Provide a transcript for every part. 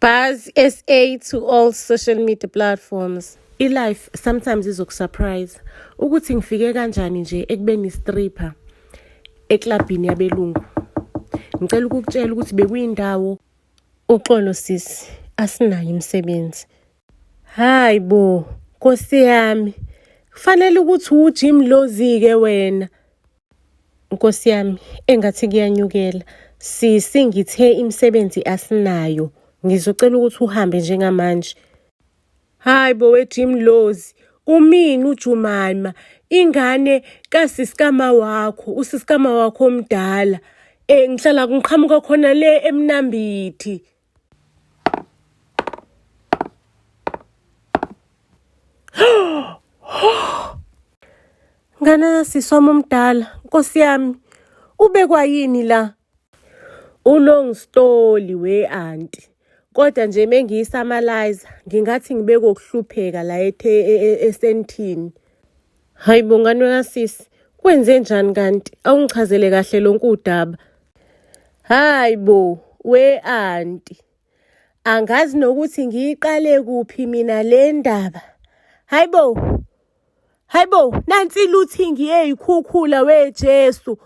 Buzz SA to all social media platforms. I-life sometimes izokusurprise ukuthi ngifike kanjani nje ekubeni stripper eklabhini yabelungu. Ngicela ukukutshela ukuthi bekuyindawo uxolo sisi asinayo imisebenzi. Hayi bo, Nkosi yami. Kufanele ukuthi ujim lozi ke wena. Nkosi yami, engathi kuyanyukela. Sisi ngithe imisebenzi asinayo. Ngizocela ukuthi uhambe njengamanje. Hayi bo wejim lozi. Umini uJumaima, ingane kasisikama wakho, usisikama wakho omdala. Ngihlala ngiqhamuka khona le eMnambithi. Ngana sisoma omdala, Nkosi yami. Ubekwa yini la? Ulong story we auntie. Kodwa nje mengiyisamalize ngingathi ngibeke okuhlupheka la eSandton. Hayibo ngane kasisi, kwenze njani kanti? Awungichazele kahle lonke udaba. Hayibo we auntie. Angazi nokuthi ngiyiqale kuphi mina le ndaba. Hayibo. Hayibo, nansi iluthingi eyikhukhula weJesu.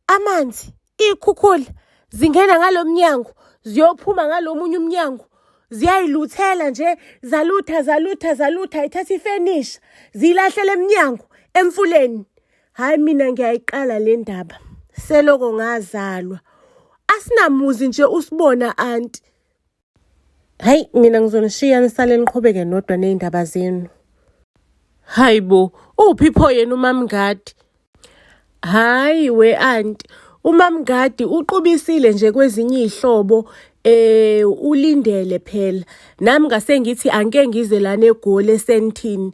Amanzi, ikhukhula zingena ngalomnyango, ziyophuma ngalomunye umnyango. Ziyayiluthela nje, zalutha ithatha ifenisha, zilahlele eminyango emfuleni. Hayi mina ngiyayiqala le ndaba. Seloko ngazalwa. Asinamuzi nje usibona auntie. Hayi mina ngizonishiya nisale niqhubeke nodwa nezindaba zenu. Hayibo, uphi pho yena uMamngadi? Hayi we auntie, uMamngadi uqubisile nje kwezinye izihlobo ulindele phela. Nami ngase ngithi angeke ngize lana eGoli eSandton.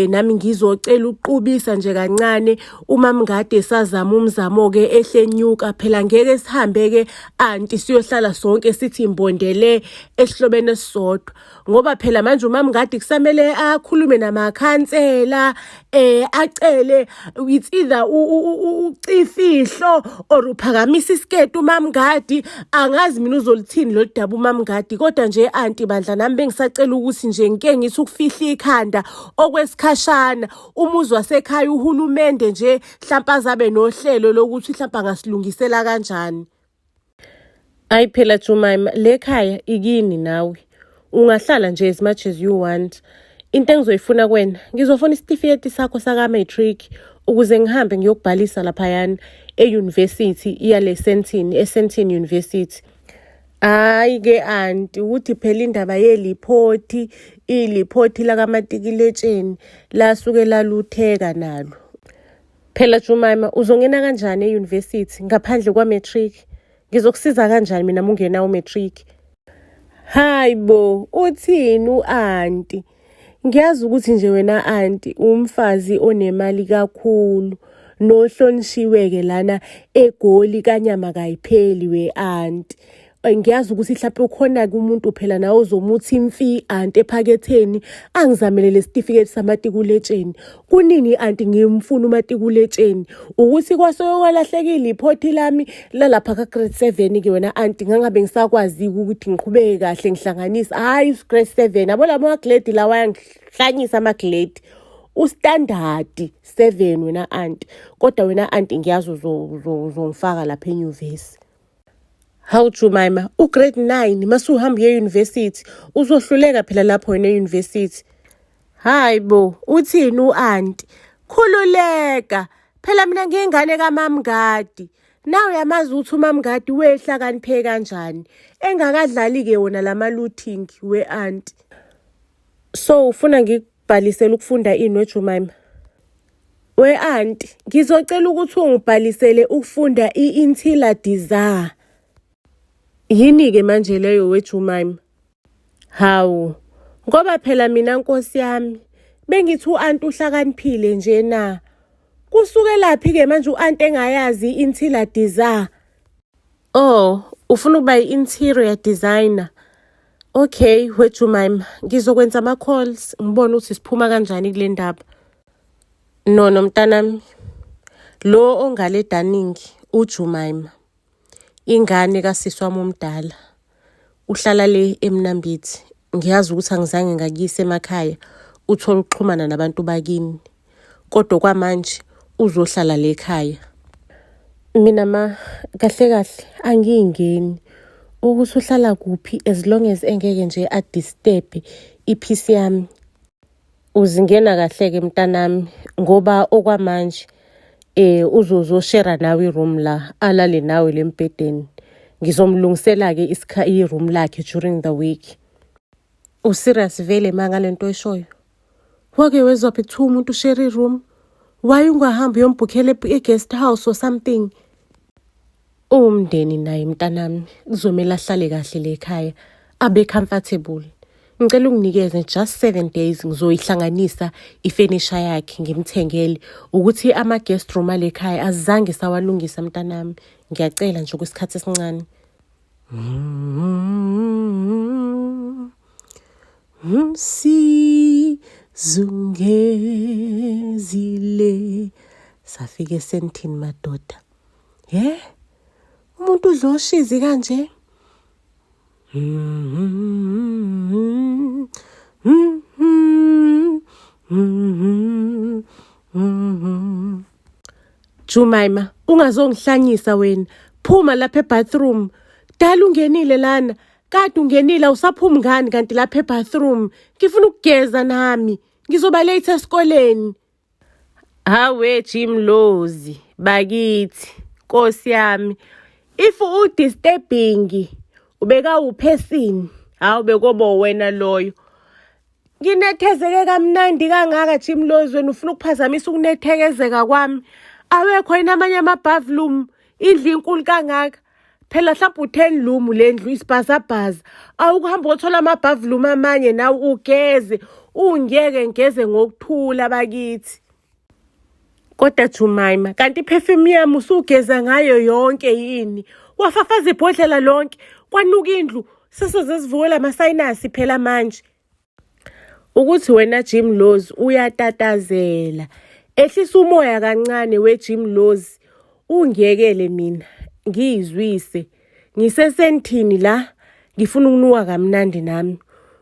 Nami ngizocela uqubisa nje kancane uMamngadi esazama umzamo ke ehlenyuka phela ngeke sihambe ke auntie siyohlala sonke sithi imbondele esihlobene esisodwa ngoba phela manje uMamngadi kusamele akhulume namakhansela acele it's either ucifihlo or uphakamisa isiketi uMamngadi. Angazi mina uzolithini lo daba uMamngadi kodwa nje auntie bandla nami bengisacela ukuthi nje ngike ngithi ukufihla ikhanda okwesikhashana umuzi wasekhaya uhulumende nje mhlawumbe azabe nohlelo lokuthi mhlawumbe angasilungisela kanjani. Ayi phela Jumaima, le khaya ikini nawe. Ungahlala nje as much as you want. Into engizoyifuna kuwena, ngizofuna isitifiketi sakho saka-matric ukuze ngihambe ngiyokubhalisa laphayana e-university yale Sandton, eSandton University. Hayi ke auntie, ukuthi phela indaba yelipoti, ilipoti lakamatikuletsheni lasuke lalutheka nalo. Phela Jumaima, uzongena kanjani e-university ngaphandle kwa-matric? Ngizokusiza kanjani mina ungena u-matric? Hayibo, uthini u-auntie? Ngiyazi ukuthi nje wena auntie umfazi onemali kakhulu, nohlonishwe-ke lana eGoli kanyama kayipheli we auntie. Ngiyazi ukuthi mhlawumbe ukhona-ke umuntu phela nawe ozomuthi imfi auntie ephaketheni angizamele lesitifiketi samatikuletsheni. Kunini auntie ngimfuna umatikuletsheni? Ukuthi kwase kwalahlekile iphoti lami lalapha ka-grade 7 ke wena auntie ngangabe ngisakwazi ukuthi ngiqhubeke kahle ngihlanganisa. Hayi grade 7 yabo labo magrade lawa yangihlanyisa amagrade. Ustandard 7 wena auntie. Kodwa wena auntie ngiyazi uzongifaka lapha enyuvesi. Hawu Jumaima, ugrade 9 masuhamba ye-university uzohluleka phela lapho wena e-university. Hayibo, uthini u-auntie? Khululeka. Phela mina ngiyingane kaMamngadi. Nawe yamazi ukuthi uMamngadi wehlakaniphe kanjani. Engakadlali ke wona lama-looting we-auntie. So ufuna ngikubhalisele ukufunda ini weJumaima? We auntie, ngizocela ukuthi ungibhalisele ukufunda i-interior design. Yini-ke manje leyo weJumaima? Hawu, ngoba phela mina Nkosi yami, bengithi u-auntie uhlakaniphile nje na. Kusukelaphi-ke manje u-auntie engayazi i-interior design? Oh, ufuna ukuba i-interior designer. Okay, weJumaima, ngizokwenza ama-calls, ngibone ukuthi siphuma kanjani kule ndaba. No mntanami, lo ongale daningi uJumaima. Ingane kasisi wami omdala. uhlala le eMnambithi. Ngiyazi ukuthi angizange ngakuyise emakhaya uthola ukuxhumana nabantu bakini. Kodwa kwamanje uzohlala le ekhaya. Mina kahle angiyingeni ukuthi uhlala kuphi as long as engeke nje adisturb ipeace yami. Uzingena kahle-ke mntanami ngoba okwamanje uzoshare nawe iroom la alale nawe lembhedeni. Ngizomlungisela-ke iroom lakhe during the week. Userious vele mangalento eshoyo? Wake wezwa kuthiwa umuntu ushare iroom? Why ungahambi uyombhukhela guest house or something? Umndeni naye mntanami kuzomela ahlale kahle le ekhaya abe comfortable. Ngicela unginikeze just 7 days ngizoyihlanganisa ifurniture yakhe ngimthengele ukuthi ama guest room ale ekhaya azange sawalungisa mntanami. Ngiyacela nje kwesikhathi esincane. Sizungezile safika eSandton madoda. Umuntu udloshizi kanje. Jumaima, ungazongihlanyisa wena. Phuma lapha ebathroom. Dala ungenile lana. Kade ungenile awusaphumi ngani kanti lapha ebathroom. Ngifuna ukugeza nami. Ngizoba late esikoleni. Hawe Jimlozi, bakithi. Nkosi yami. If udisturbing, ubeka uphesini. Hawu bekobo wena loyo. Nginethezeke kamnandi kangaka Jimlozi wena ufuna ukuphazamisa ukunethekezeka kwami. Awekho yini amanye amabhavlum indlu inkulu kangaka. Phela mhlawumbe u10 lumu lendlu isibhazabhaza. Awukuhamba uthola amabhavlum amanye nawe ugeze. Ungeke ngeze ngokuthula bakithi. Kodwa Jumaima, kanti perfume yami usugeza ngayo yonke yini? Wafafaza ibhodlela lonke, kwanuka indlu, sesozesivuela amasayinasi phela manje. Ukuthi wena Jimlozi uyatatazela. Ehlisa umoya kancane weJimlozi. Ungiyekele mina, ngizwise. Ngisesentini la, ngifuna ukunuka kamnandi nami.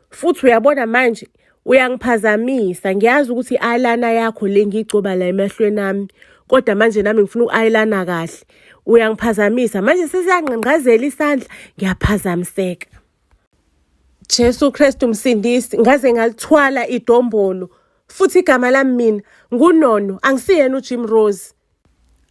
Futhi uyabona manje, uyangiphazamisa. Ngiyazi ukuthi eyeliner yakho le ngigcoba la emehlweni nami. Kodwa manje nami ngifuna u-eyeliner kahle. Uyangiphazamisa. Manje sesiyangqengqazela isandla, ngiyaphazamiseka. Jesu Kristu msindisi, ngaze ngalithwala idombolo. Futhi igama lami mina nguNono, angisiyena uJimrose.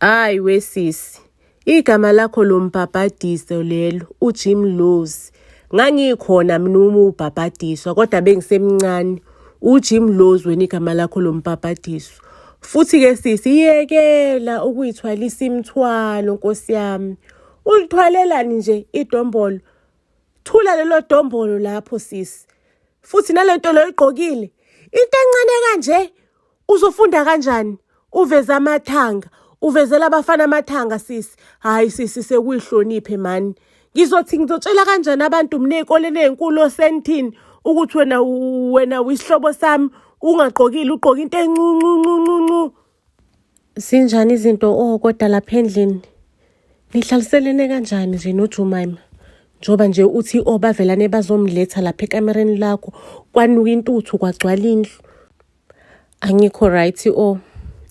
Hayi wesisi. Igama lakho lombhabhadiso lelo uJimlozi. Ngangikhona mina ubhabhadiswa kodwa bengisemncane. uJimlozi wena igama lakho lombhabhadiso. Futhi ke sisi iyekela ukuyithwalisa imithwalo Nkosi yami. Ulithwalelani nje idombolo? Thula lelo dombolo lapho sisi. Futhi nalento lo igqokile. Into encane kanje uzofunda kanjani? Uveza amathanga, uvezela abafana amathanga sisi. Hayi sisi sekuyihloniphe mani. Ngizothi ngizotshela kanjani abantu mnezikoleni ezinkulu oSandton ukuthi wena uyisihlobo sami ungagqokile ugqoka into encuncuncu. Sinjani izinto kodwa lapha endlini? Nihlaliselene kanjani nje noJumaima? Njoba nje uthi bavelane bazomletha lapha ekamereni lakho kwanuka intuthu kwagcwala indlu. Angikho right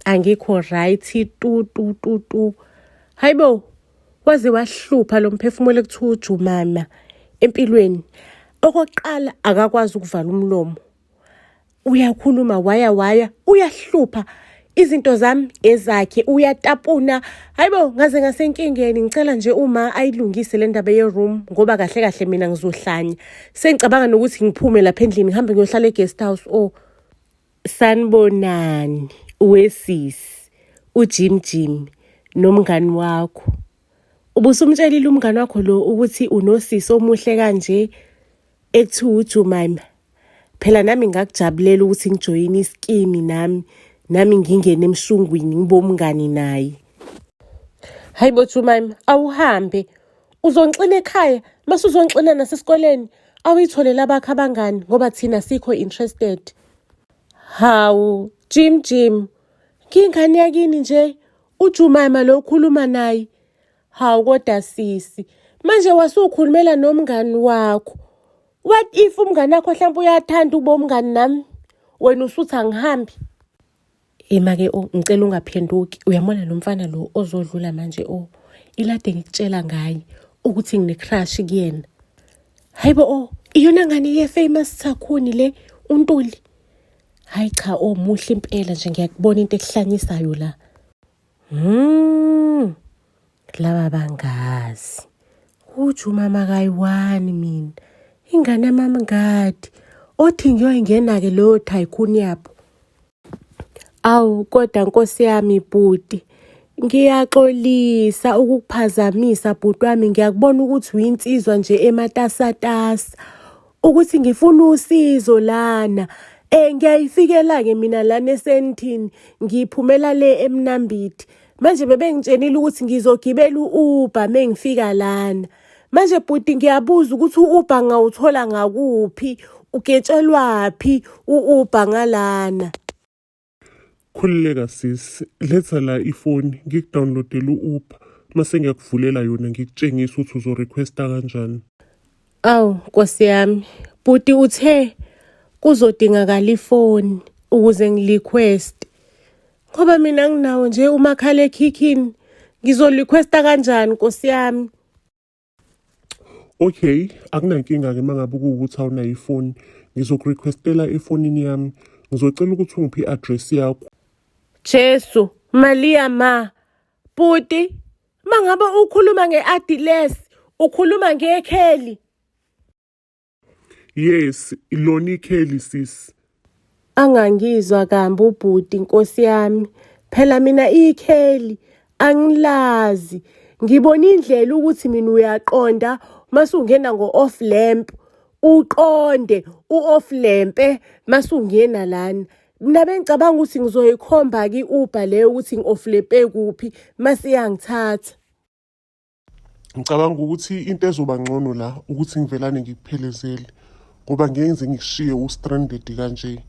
angikho right tu. Hayibo, waze wahlupha lo mphefumulo ekuthiwa uJumaima empilweni. Okokuqala akakwazi ukuvala umlomo. Uyakhuluma waya uyahlupha. Izinto zami ezakhe uyatapuna. Hayibo, ngaze ngasenkingeni ngicela nje uma ayilungise le ndaba yeroom ngoba kahle mina ngizohlanya. Sengicabanga nokuthi ngiphume lapha endlini ngihambe ngiyohlala eguest house. Sanibonani wesisi uJim nomngani wakho. Ubusumtshelile umngani wakho lo ukuthi unosisi omuhle kanje ekuthiwa uJumaima. Phela nami ngakujabulela ukuthi ngijoyine iskimi nami ngingene emshungwini ngibomngani naye. Hayibo Jumaima, awuhambe. Uzonxina ekhaya, mase uzonxina nasesikoleni. Awuyitholela abakho abangani ngoba thina sikho interested. Hawu, Jim. Ngingane yakini nje, uJumaima lo ukhuluma naye. Hawu kodwa sisi, Manje wasukhulumela nomngani wakho. What if umngani wakho mhlawumbe uyathanda ukuba umngani nami? Wena usuthi angihambi. Emake ngicela ungaphenduki. Uyamona lo mfana lo ozodlula manje ilade ngikutshela ngaye ukuthi ngine-crush kuyena. Hayibo iyona ngane ye-famous Tsakhuni le uNtuli. Hayi cha muhle impela nje ngiyakubona into ekuhlanyisayo la. Laba bangazi. Uju mama kayiwani mina. Ingane yamama ngadi. Othi ngiyoyingena-ke leyo tycoon yabo. Awu kodwa Nkosi yami bhuti. Ngiyaxolisa ukukuphazamisa bhuti wami, ngiyakubona ukuthi uyinsizwa nje ematasatasa. Ukuthi ngifuna usizo lana. Ngiyayifikela-ke mina lana eSandton, ngiphumela le eMnambithi. Manje bebengitshenile ukuthi ngizogibela u-Uber mengifika lana. Manje bhuti ngiyabuza ukuthi u-Uber ngawuthola ngakuphi? Ugetshelwaphi u-Uber ngalana? Khulileka sis, letha la ifoni ngikudownloadele u-Uber mase ngiyakuvulela yona ngikutshengisa ukuthi uzorequesta kanjani. Awu Nkosi yami, bhuti uthe kuzodingakala ifoni ukuze ngirequest. Ngoba mina nginawo nje umakhalekhikhini, ngizorequesta kanjani Nkosi yami? Okay, akunankinga-ke mangabe kuwukuthi awunayo ifoni, ngizokurequestela efonini yami. Ngizocela ukuthi ungiphe i-address yakho. Jesu, Malia ma. Bhuti, mangabe ukhuluma nge-address, ukhuluma ngekheli. Yes, ilona ikheli sis. Angangizwa kambe ubhuti Nkosi yami. Phela mina ikheli angilazi. Ngibona indlela ukuthi mina uyaqonda masungena ngo-off lamp. Uqonde u-off lamp masungena lana. Mina bengicabanga ukuthi ngizoyikhomba ki Uber leyo ukuthi ngi-off lamp kuphi mase iyangithatha. Ngicabanga ukuthi into ezoba ngcono la ukuthi ngivelane ngikuphelezele. Ngoba ngenze ngikushiye u-stranded kanje.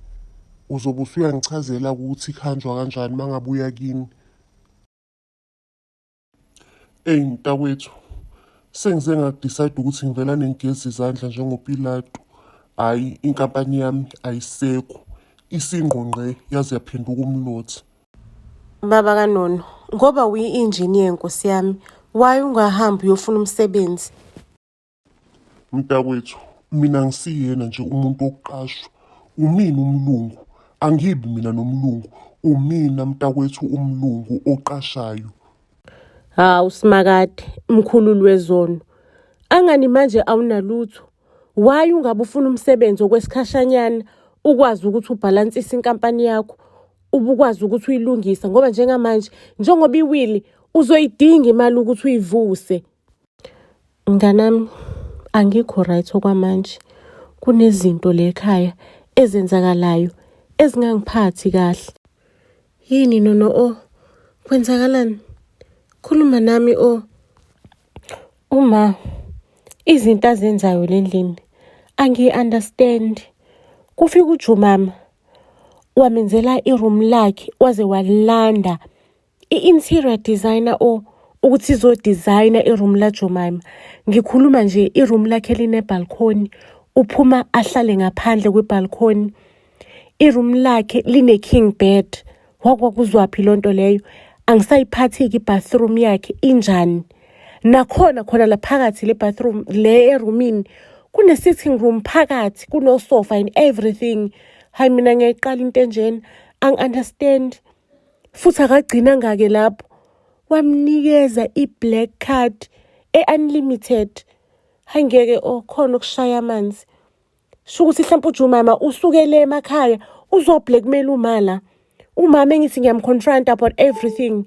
Uzobe usuyangichazela ukuthi kuhanjwa kanjani mangabe uya kini. Mntakwethu, sengize ngakudecide ukuthi ngivelane ngigeze izandla njengoPilato. Hayi, inkampani yami ayisekho. Isingqongqe yaze yaphenduka umlothi. Baba kaNono, ngoba uyi-engineer Nkosi yami, why ungahambi uyofuna umsebenzi? Mntakwethu, mina ngisiyena nje umuntu wokuqashwa. Umina umlungu, angibi mina nomlungu. Umina mntakwethu umlungu oqashayo. Hawu Simakade, mkhululi wezono. Angani manje awunalutho. Why ungabe ufuna umsebenzi okwesikhashanyana ukwazi ukuthi ubhalansise inkampani yakho, ubukwazi ukuthi uyilungisa ngoba njengamanje njengoba iwili uzoyidinga imali ukuthi uyivuse. Nganami angikho right okwamanje. Kunezinto le ekhaya ezenzakalayo ezingangiphathi kahle. Yini Nono kwenzakalani? Khuluma nami Uma izinto azenzayo lendlini angi-understand. Kufika uJumama wamenzela iroom lakhe waze walanda i-interior designer ukuthi izodesigner iroom la Jumama. Ngikhuluma nje iroom lakhe line balcony, uphuma ahlale ngaphandle kwebalcony. Iroom lakhe line king bed. Wakwakuzwaphi lonto leyo? Angisayiphathi-ke i-bathroom yakhe injani. Nakhona khona la phakathi le bathroom le eroomini kune sitting room phakathi, kuno sofa and everything. Hayi mina ngiyayiqala into enjena, angi-understand. Futhi akagcina ngake lapho wamnikeza i-black card e-unlimited. Hayi ngeke khona ukushaya amanzi. Shukuthi mhlawumbe uJumama usukele emakhaya uzo-blackmail umala. Umama engithi ngiyamconfront about everything.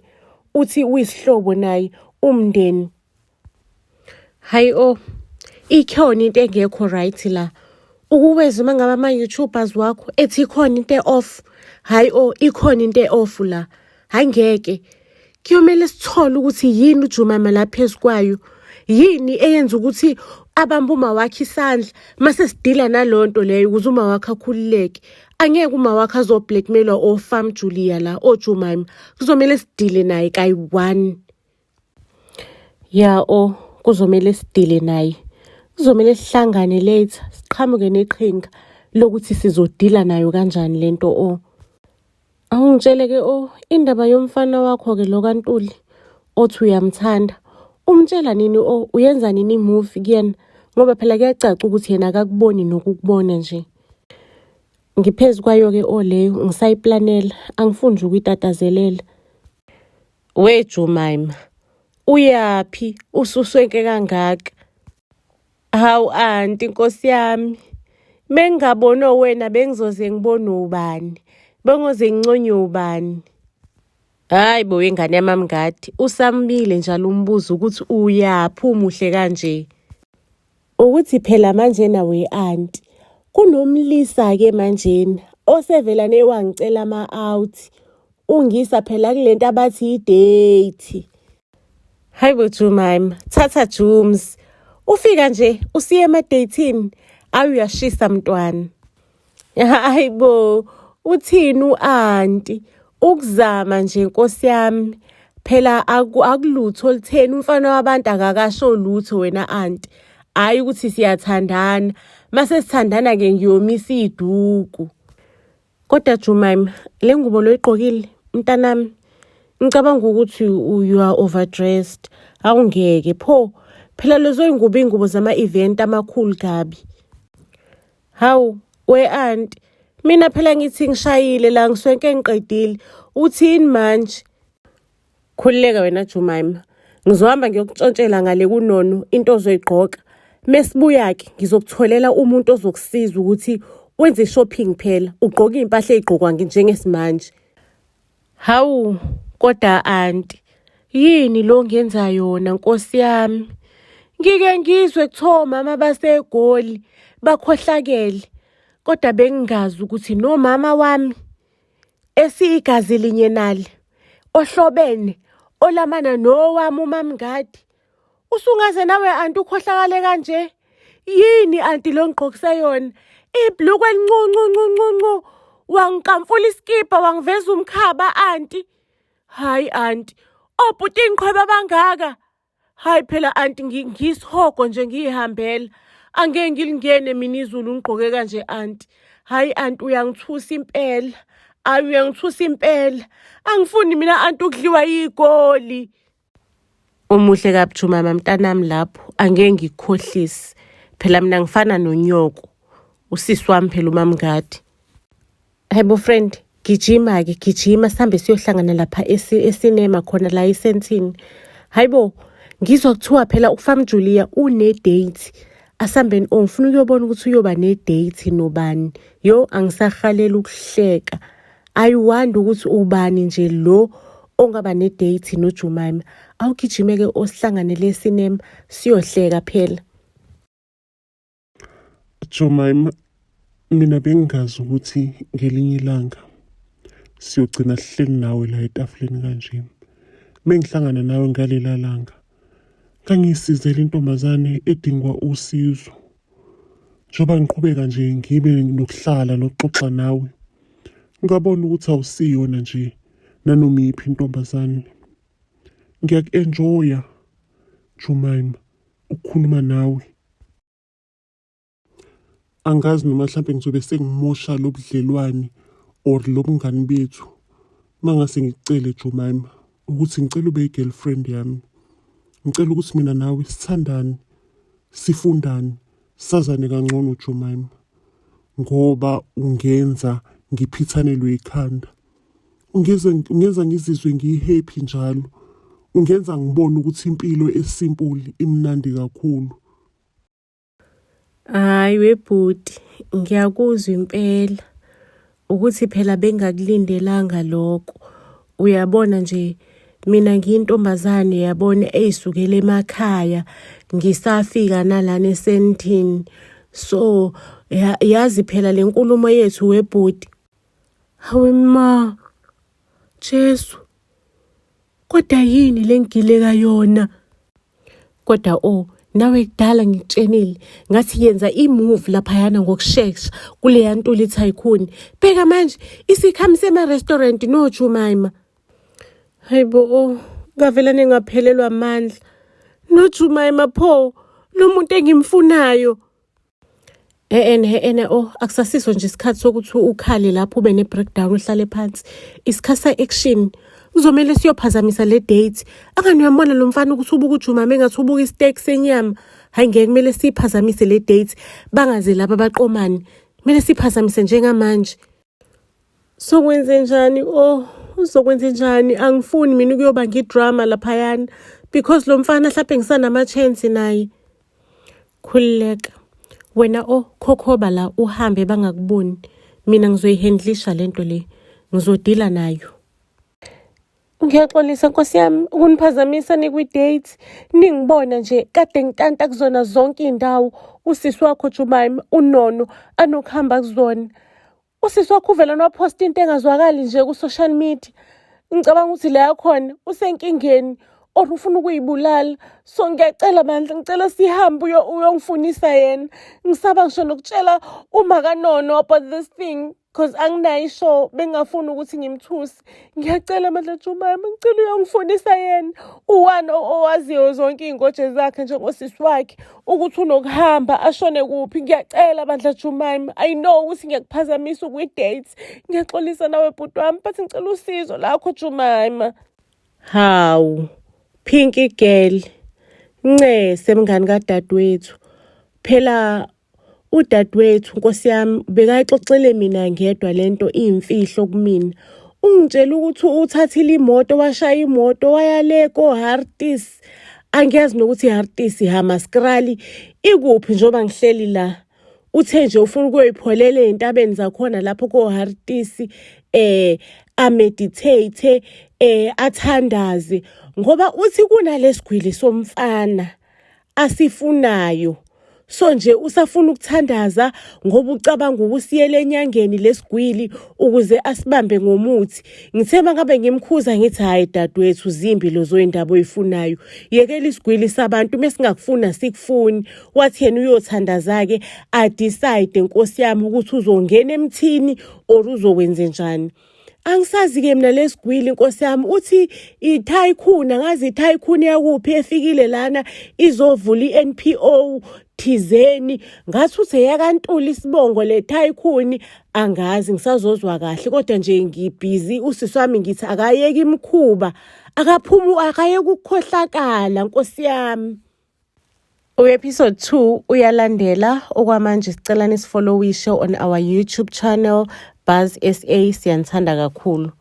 Uthi uyisihlobo naye umndeni. Hayi ikhona into engekho right la. Ukuweza uma ngaba ama-YouTubers wakho ethi ikhona into e-off. Hayi ikhona into e-off la. Hayi ngeke. Kuyomele sithole ukuthi yini uJumama la phezu kwayo. Yini eyenza ukuthi abamba uma wakhe isandla mase sidila nalonto leyo ukuze uma wakhe akhululeke. Angeke uma wakhe azoblackmailwa oFarm Julia la oJumama. Kuzomela sidile naye kayi-1. Ya kuzomele sidile naye. Kuzomele sihlangane later, siqhamuke neqhinga lokuthi sizodila nayo kanjani lento . Awungitshele-ke indaba yomfana wakho-ke lo kaNtuli othi uyamthanda. Umtshela nini uyenza nini imuvi kuyena? Ngoba phela kuyacaca ukuthi yena akakuboni nokukubona nje. Ngiphezu kwayo-ke leyo ngisayiplanela, angifuni nje ukuyitatazelela. We Jemima, uyaphi ususwenke kangaka? Hawu anti Nkosi yami, bengingabona wena bengizoze ngibone ubani, bengoze nginconywe ubani. Hayi bo ingane yamamngadi, usambile njalo umbuzo ukuthi uyaphi umuhle kanje. Ukuthi phela manje nawe anti, kunomlisa-ke manjena osevelane wangicela ama-out. Ungisa phela kulento abathi i-date. Hayi bo Jemima, thatha Jums. Ufika nje usiye ema-dateini, uyashisa mntwana. Hayi bo, uthini u-anti? Ukuzama nje Nkosi yami. Phela akulutho olutheni umfana wabantu akakasho lutho wena anti. Hayi ukuthi siyathandana. Mase sithandana-ke ngiyomisa iduku. Kodwa Jemima, le ngubo loyigqokile mntanami, ngicabanga ukuthi you are overdressed. Awungeke pho. Phela lezo ingubo zama-event amakhulu kabi. Hawu, we anti, mina phela ngithi ngishayile la ngiswenke ngiqedile. Uthini manje? Khulileka wena Jemima. Ngizohamba ngiyokutshontshela ngale kunono into ozoyigqoka. Mesibuya-ke ngizokutholela umuntu ozokusiza ukuthi wenze shopping phela. Ugqoke impahla ezigqokwa njengesimanje. Hawu, kodwa anti, yini lo ngenza yona Nkosi yami? Ngike ngizwe kuthiwa omama baseGoli bakhohlakele. Kodwa bengingazi ukuthi nomama wami esiyigazi linye nali, ohlobene, olamana nowami uMamngadi. Usungaze nawe anti ukhohlakale kanje? Yini anti lo ngigqokise yona? Ibhlukwe elincu. Wangikamfula iskipa wangiveza umkhaba anti. Hayi anti, obhuti ingiqhweba bangaka. Hayi phela anti ngisihogo nje ngihambela. Angeke ngilingene mina izulu ngigqoke kanje anti. Hayi anti uyangithusa impela. Uyangithusa impela. Angifuni mina anti ukudliwa yigoli. Umuhle kabi Jemima mntanami lapho, angeke ngikukhohlisi. Phela mina ngifana nonyoko. Usisi wami phela uMamngadi. Hayibo friend, gijima sihambe siyohlangana lapha esinema khona la eSandton. Hayibo, ngizwa kuthiwa phela uFam Julia une-date. Asambeni ngifuna ukuyobona ukuthi uyoba ne-date nobani. Yo angisahalela ukuhleka. Ayiwandi ukuthi ubani nje lo ongaba ne-date noJemima. Awugijime-ke osihlanganele esinema siyohleka phela. Jemima, mina bengingazi ukuthi ngelinye ilanga siyogcina sihleli nawe la etafuleni kanje. Mengihlangana nawe ngalela langa, kangisizele intombazane edingwa usizo. Njoba ngiqhubeka nje ngibe nokuhlala nokuxoxa nawe, ngabona ukuthi awusiyona nje nanoma iyiphi intombazane. Ngiyaku-enjoya Jemima ukukhuluma nawe. Angazi noma mhlampe ngizobe sengimosha lobudlelwane or lobungani bethu. Mangase ngikucele Jemima ukuthi ngicela ube i-girlfriend yami. Ngicela ukuthi mina nawe sithandane, sifundane, sazane kangcono Jemima. Ngoba ungenza ngiphithanelwe ikhanda. Ungenza ngizizwe ngihappy njalo. Ungenza ngibone ukuthi impilo esimple imnandi kakhulu. Hayi webhuti, ngiyakuzwa impela ukuthi phela bengakulindelanga lokho. Uyabona nje mina ngiyintombazane yabona eyisukela emakhaya ngisafika nalana eSandton. So yazi phela lenkulumo yethu webhuti. Hawe ma, Jesu, kodwa yini lengileka yona? Kodwa nawe kudala ngikutshenile ngathi yenza i-move laphayana ngokushesha kuleya Ntuli Tycoon. Bheka manje isikhamise ema-restaurant no Jemima. Hayibo ngavela nengaphelelwa amandla. noJumaima pho, lo muntu engimfunayo. Akusasiso nje isikhathi sokuthi ukhale lapho ube ne-breakdown uhlale phansi. Isikhathi sa-action. Kuzomele siyophazamisa le date. Angani uyambona lo mfana ukuthi ubuka uJumaima engathi ubuka isiteak senyama. Hayi ngeke kumele siphazamise le date. Bangaze laba baqomani. Kumele siphazamise njengamanje. Sokwenze njani? Uzokwenze njani? Angifuni mina ukuyoba ngidrama laphayana because lo mfana mhlawumbe ngisanama-chance naye. Khulileka. Wena khokhoba la uhambe bangakuboni. Mina ngizoyihandlisha lento le. Ngizodila nayo. Ngiyaxolisa Nkosi yami ukuniphazamisa nikwi-date. Ningibona nje kade ngitanta kuzona zonke iy'ndawo. Usisi wakho Jumaima unono anokuhamba kuzona. Usisi wakho uvela nophosta into engazwakali nje ku-social media. Ngicabanga ukuthi la yakhona usenkingeni or ufuna ukuyibulala. So ngiyacela bandla ngicela sihambe uyongifunisa yena. Ngisaba ngisho nokutshela uMakanono about this thing because anginayo isho bengafuni ukuthi ngimthuse. Ngiyacela bandla Jumaima ngicela uyongifunisa yena. Uwani owaziyo zonke iy'ngoje zakhe njengosisi wakhe ukuthi unokuhamba ashone kuphi. Ngiyacela bandla Jumaima. I know ukuthi ngiyakuphazamisa ukwi-date. Ngiyaxolisa nawe bhuti wami but ngicela usizo lakho Jumaima. Hawu. Pinky girl, ncese mngani kadadewethu. Phela udadewethu Nkosi yami bekayixoxele mina ngedwa lento iyimfihlo kumina. Ungitshela ukuthi uthathile imoto washaya imoto wayale ko-Hartis. Angiyazi nokuthi i-Hartis iHamaskrali ikuphi njengoba ngihleli la. Uthe nje ufuna ukuyoyipholela ey'ntabeni zakhona lapho ko-Hartis ameditate athandaze ngoba uthi kunalesigwili somfana asifunayo. So nje usafuna ukuthandaza ngoba ucabanga ukusiyela enyangeni lesigwili ukuze asibambe ngomuthi. Ngithema ngabe ngimkhuza ngithi hayi dadewethu zimbi lozo indaba oyifunayo. Yekela isigwili sabantu mesingakufuna sikufuni. Wathi yena uyothandaza ke decide Nkosi yami ukuthi uzongena emthini or uzokwenza njani. Angisazi-ke mina lesigwili Nkosi yami uthi i-tycoon angazi i-tycoon yakuphi efikile lana izovula i-NPO thizeni ngathi uthi yakantula isibongo le tycoon angazi ngisazozwa kahle kodwa nje ngibhizi usisi wami ngithi akayeki imkhuba akayeki ukukhohlakala Nkosi yami. Episode 2 uyalandela okwamanje sicela nisifollowishe on our YouTube channel Buzz SA siyanthanda kakhulu.